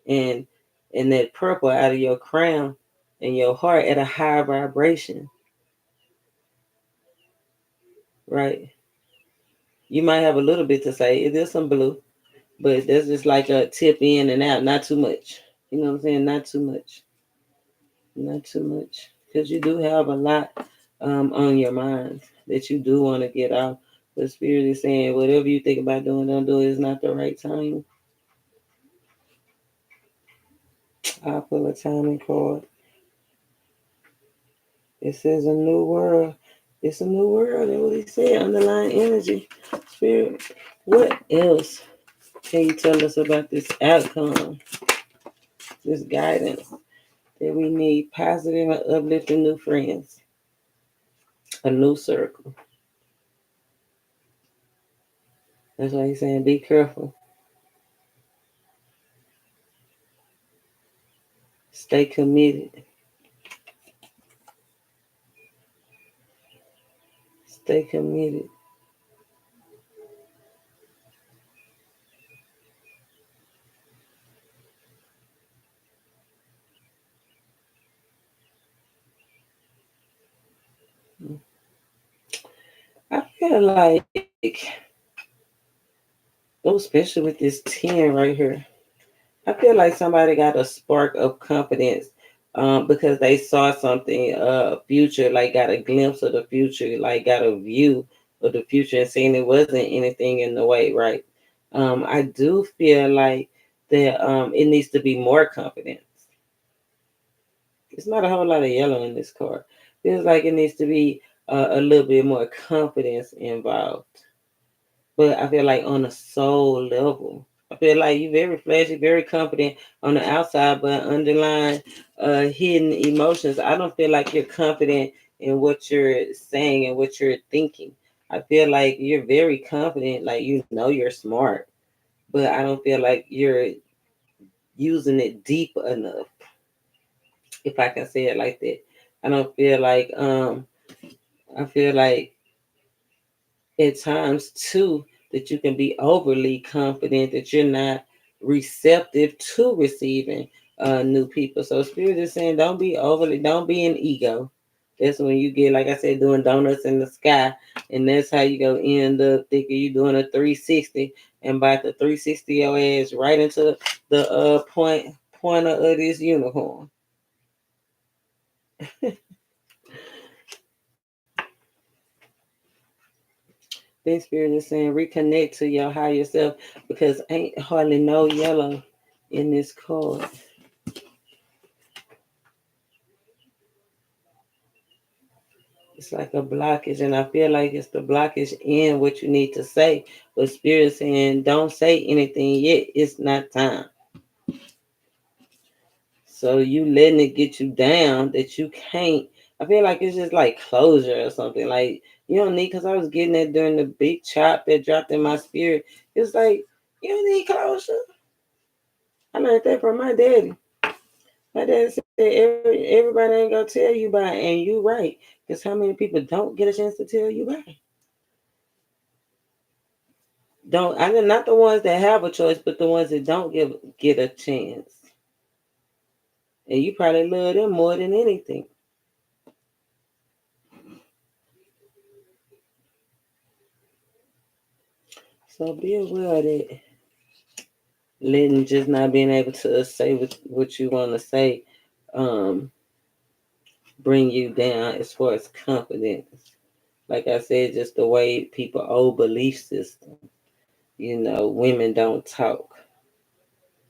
and that purple out of your crown and your heart at a higher vibration. Right? You might have a little bit to say. It is some blue, but that's just like a tip in and out, not too much. You know what I'm saying? Not too much. Not too much. Because you do have a lot on your mind that you do want to get out. The Spirit is saying, whatever you think about doing, don't do it. It's not the right time. I'll pull a timing card. It says a new world. It's a new world. That's what he said. Underlying energy. Spirit. What else can you tell us about this outcome? This guidance that we need positive and uplifting new friends. A new circle. That's why he's saying be careful. Stay committed. Stay committed. I feel like, oh, especially with this 10 right here, I feel like somebody got a spark of confidence because they saw something, future, like got a glimpse of the future, like got a view of the future and seeing it wasn't anything in the way, right? I do feel like that it needs to be more confidence. It's not a whole lot of yellow in this card. Feels like it needs to be a little bit more confidence involved. But I feel like on a soul level, I feel like you're very flashy, very confident on the outside, but underlying hidden emotions. I don't feel like you're confident in what you're saying and what you're thinking. I feel like you're very confident, like you know you're smart, but I don't feel like you're using it deep enough, if I can say it like that. I don't feel like I feel like at times too that you can be overly confident that you're not receptive to receiving new people. So Spirit is saying don't be an ego. That's when you get, like I said, doing donuts in the sky, and that's how you go end up thinking you doing a 360, and by the 360 your ass right into the pointer of this unicorn. This Spirit is saying reconnect to your higher self because ain't hardly no yellow in this card. It's like a blockage, and I feel like it's the blockage in what you need to say. But Spirit saying, don't say anything yet. It's not time. So you letting it get you down that you can't. I feel like it's just like closure or something. Like you don't need, because I was getting that during the big chop that dropped in my spirit. It's like you don't need closure. I learned that from my daddy. My dad said everybody ain't gonna tell you about it, and you right. Because how many people don't get a chance to tell you about it? don't, I mean, not the ones that have a choice, but the ones that don't get a chance. And you probably love them more than anything. So be aware of that. Letting just not being able to say what you want to say, um, bring you down as far as confidence. Like I said, just the way people old belief system. You know, women don't talk.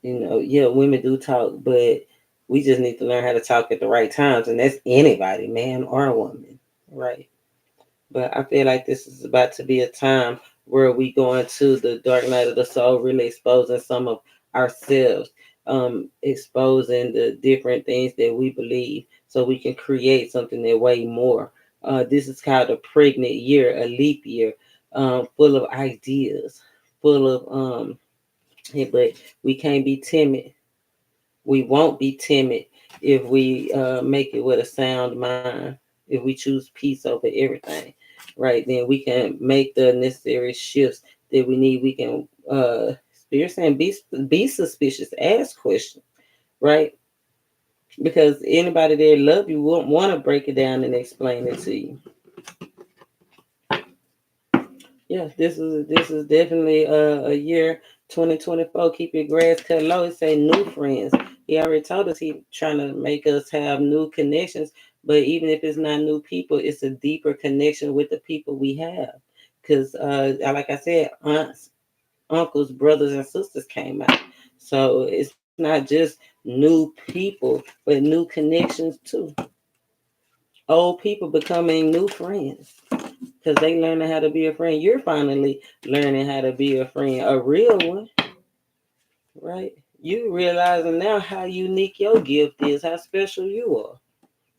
You know, yeah, women do talk, but we just need to learn how to talk at the right times, and that's anybody, man or woman, right? But I feel like this is about to be a time where we go into the dark night of the soul, really exposing some of ourselves, exposing the different things that we believe, so we can create something that way more. This is called a pregnant year, a leap year, full of ideas, full of but we can't be timid. We won't be timid if we make it with a sound mind. If we choose peace over everything, right? Then we can make the necessary shifts that we need. We can, spirit saying, be suspicious, ask questions, right? Because anybody that love you won't want to break it down and explain it to you. Yeah, this is definitely a year 2024. Keep your grass cut low. It say new friends. He already told us he trying to make us have new connections. But even if it's not new people, it's a deeper connection with the people we have. Because like I said, aunts, uncles, brothers, and sisters came out. So it's not just new people, but new connections too. Old people becoming new friends because they learning how to be a friend. You're finally learning how to be a friend, a real one, right? You realizing now how unique your gift is, how special you are,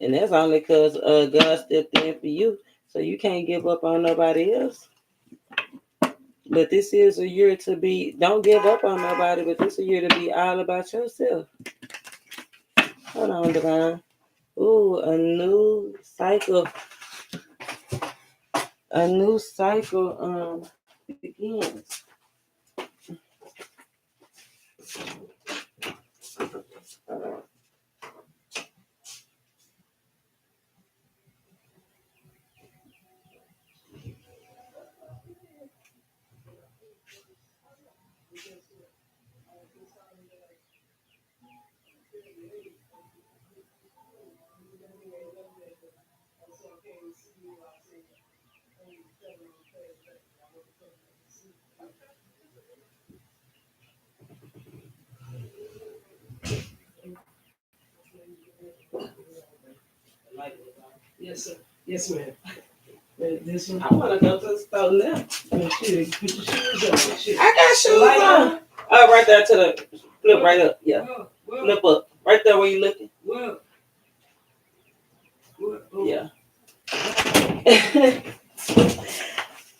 and that's only because God stepped in for you. So you can't give up on nobody else. But this is a year to be. Don't give up on nobody. But this is a year to be all about yourself. Hold on, Divine. Ooh, a new cycle begins. Yes, sir. Yes, ma'am. This one. I want to go to the store now. Put your shoes on. I got shoes on. Oh, right there to the flip right up. Yeah. Flip up. Right there where you looking. Yeah.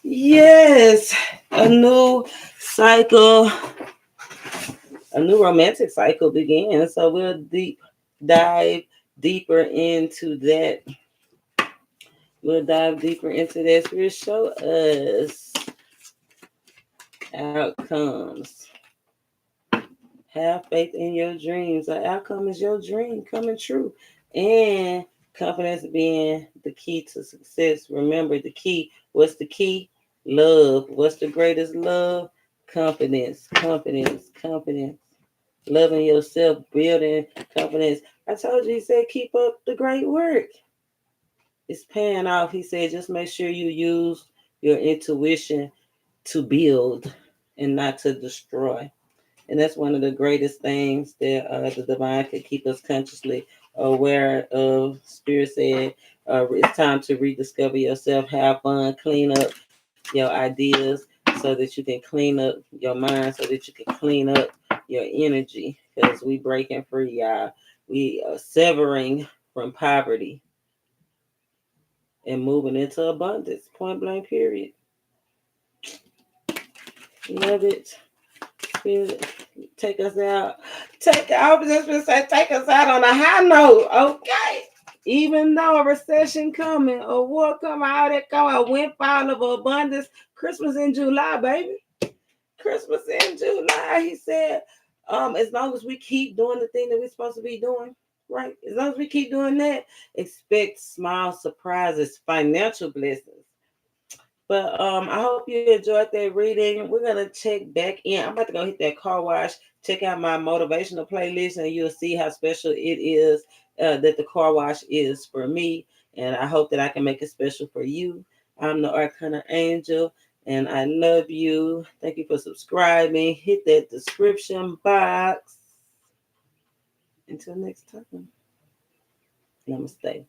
Yes. A new cycle, a new romantic cycle begins. So we'll dive deeper into that. We'll dive deeper into that. Spirit show us outcomes. Have faith in your dreams. The outcome is your dream coming true. And confidence being the key to success. Remember the key. What's the key? Love. What's the greatest love? Confidence, confidence, confidence. Loving yourself, building confidence. I told you, he said, keep up the great work. It's paying off. He said, just make sure you use your intuition to build and not to destroy. And that's one of the greatest things that the divine could keep us consciously aware of. Spirit said, it's time to rediscover yourself, have fun, clean up your ideas so that you can clean up your mind, so that you can clean up your energy. Because we breaking free, y'all. We are severing from poverty and moving into abundance. Point blank, period. Love it. Spirit, take us out. I was just gonna say, take us out on a high note, okay? Even though a recession coming, a war coming, all that coming, a windfall of abundance, Christmas in July, baby. Christmas in July. He said, as long as we keep doing the thing that we're supposed to be doing, right? As long as we keep doing that, expect small surprises, financial blessings. But I hope you enjoyed that reading. We're gonna check back in. I'm about to go hit that car wash, check out my motivational playlist, and you'll see how special it is that the car wash is for me. And I hope that I can make it special for you. I'm the Arcana Angel, and I love you. Thank you for subscribing. Hit that description box. Until next time, namaste.